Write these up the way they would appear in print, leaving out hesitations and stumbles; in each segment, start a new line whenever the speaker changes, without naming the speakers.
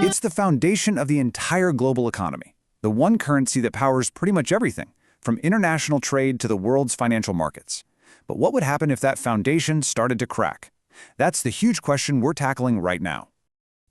It's the foundation of the entire global economy, the one currency that powers pretty much everything, from international trade to the world's financial markets. But what would happen if that foundation started to crack? That's the huge question we're tackling right now.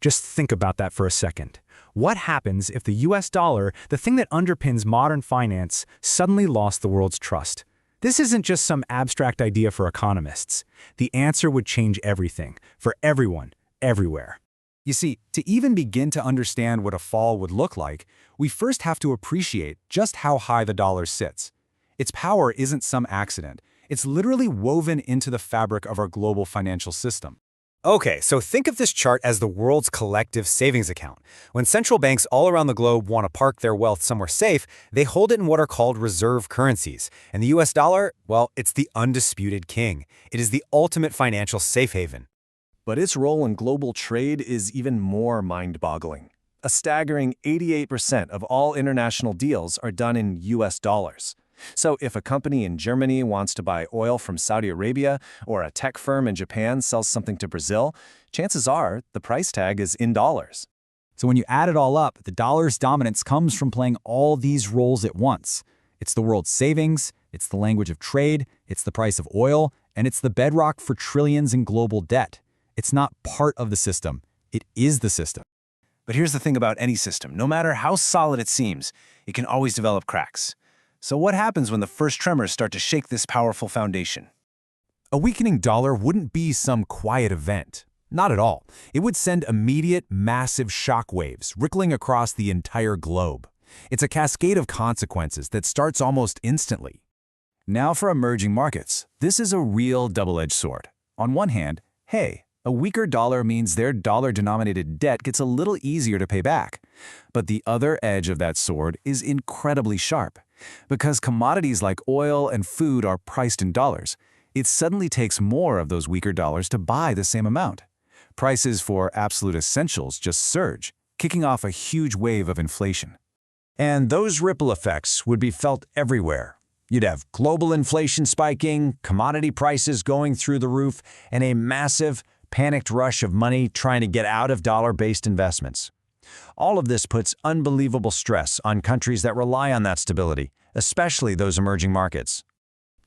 Just think about that for a second. What happens if the US dollar, the thing that underpins modern finance, suddenly lost the world's trust? This isn't just some abstract idea for economists. The answer would change everything, for everyone, everywhere.
You see, to even begin to understand what a fall would look like, we first have to appreciate just how high the dollar sits. Its power isn't some accident. It's literally woven into the fabric of our global financial system.
Okay, so think of this chart as the world's collective savings account. When central banks all around the globe want to park their wealth somewhere safe, they hold it in what are called reserve currencies. And the US dollar, well, it's the undisputed king. It is the ultimate financial safe haven.
But its role in global trade is even more mind-boggling. A staggering 88% of all international deals are done in US dollars. So if a company in Germany wants to buy oil from Saudi Arabia, or a tech firm in Japan sells something to Brazil, chances are the price tag is in dollars.
So when you add it all up, the dollar's dominance comes from playing all these roles at once. It's the world's savings, it's the language of trade, it's the price of oil, and it's the bedrock for trillions in global debt. It's not part of the system, it is the system.
But here's the thing about any system. No matter how solid it seems, it can always develop cracks. So what happens when the first tremors start to shake this powerful foundation?
A weakening dollar wouldn't be some quiet event. Not at all. It would send immediate, massive shockwaves rippling across the entire globe. It's a cascade of consequences that starts almost instantly.
Now for emerging markets. This is a real double-edged sword. On one hand, hey, a weaker dollar means their dollar-denominated debt gets a little easier to pay back. But the other edge of that sword is incredibly sharp. Because commodities like oil and food are priced in dollars, it suddenly takes more of those weaker dollars to buy the same amount. Prices for absolute essentials just surge, kicking off a huge wave of inflation.
And those ripple effects would be felt everywhere. You'd have global inflation spiking, commodity prices going through the roof, and a massive, panicked rush of money trying to get out of dollar-based investments. All of this puts unbelievable stress on countries that rely on that stability, especially those emerging markets.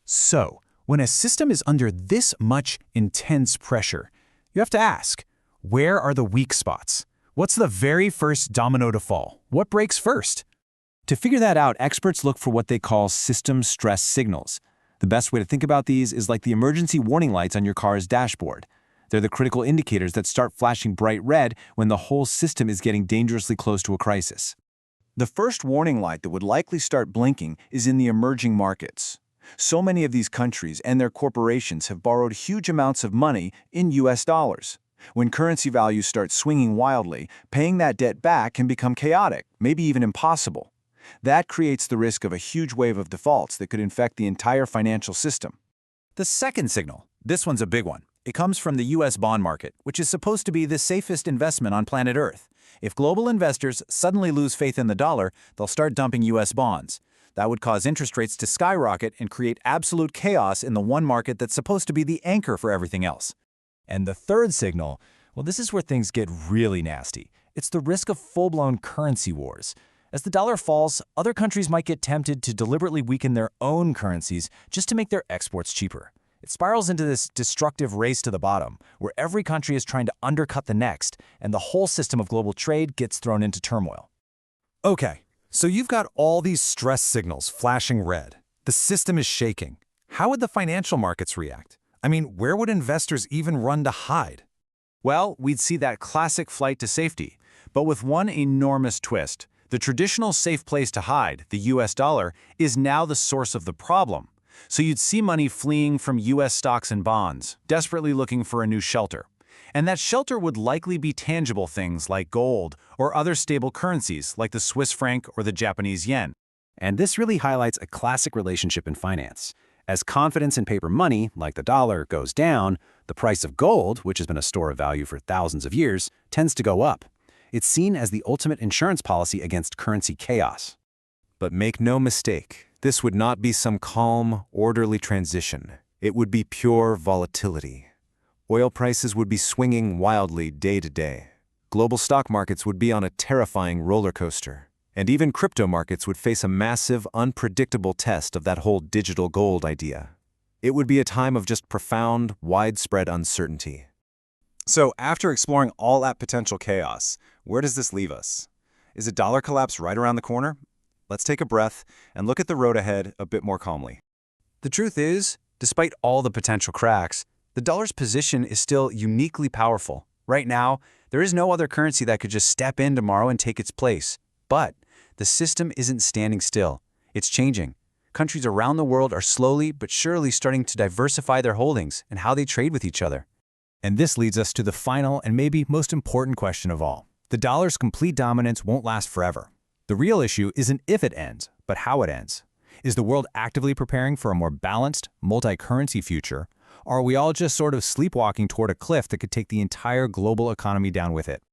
So, when a system is under this much intense pressure, you have to ask, where are the weak spots? What's the very first domino to fall? What breaks first? To figure that out, experts look for what they call system stress signals. The best way to think about these is like the emergency warning lights on your car's dashboard. They're the critical indicators that start flashing bright red when the whole system is getting dangerously close to a crisis. The first warning light that would likely start blinking is in the emerging markets. So many of these countries and their corporations have borrowed huge amounts of money in US dollars. When currency values start swinging wildly, paying that debt back can become chaotic, maybe even impossible. That creates the risk of a huge wave of defaults that could infect the entire financial system. The second signal, this one's a big one. It comes from the US bond market, which is supposed to be the safest investment on planet Earth. If global investors suddenly lose faith in the dollar, they'll start dumping US bonds. That would cause interest rates to skyrocket and create absolute chaos in the one market that's supposed to be the anchor for everything else. And the third signal, well, this is where things get really nasty. It's the risk of full-blown currency wars. As the dollar falls, other countries might get tempted to deliberately weaken their own currencies just to make their exports cheaper. It spirals into this destructive race to the bottom, where every country is trying to undercut the next, and the whole system of global trade gets thrown into turmoil.
Okay, so you've got all these stress signals flashing red. The system is shaking. How would the financial markets react? I mean, where would investors even run to hide?
Well, we'd see that classic flight to safety, but with one enormous twist. The traditional safe place to hide, the US dollar, is now the source of the problem. So you'd see money fleeing from US stocks and bonds, desperately looking for a new shelter. And that shelter would likely be tangible things like gold or other stable currencies like the Swiss franc or the Japanese yen.
And this really highlights a classic relationship in finance. As confidence in paper money, like the dollar, goes down, the price of gold, which has been a store of value for thousands of years, tends to go up. It's seen as the ultimate insurance policy against currency chaos.
But make no mistake, this would not be some calm, orderly transition. It would be pure volatility. Oil prices would be swinging wildly day to day.
Global stock markets would be on a terrifying roller coaster. And even crypto markets would face a massive, unpredictable test of that whole digital gold idea. It would be a time of just profound, widespread uncertainty.
So after exploring all that potential chaos, where does this leave us? Is a dollar collapse right around the corner? Let's take a breath and look at the road ahead a bit more calmly. The truth is, despite all the potential cracks, the dollar's position is still uniquely powerful. Right now, there is no other currency that could just step in tomorrow and take its place. But the system isn't standing still. It's changing. Countries around the world are slowly but surely starting to diversify their holdings and how they trade with each other. And this leads us to the final and maybe most important question of all. The dollar's complete dominance won't last forever. The real issue isn't if it ends, but how it ends. Is the world actively preparing for a more balanced, multi-currency future, or are we all just sort of sleepwalking toward a cliff that could take the entire global economy down with it?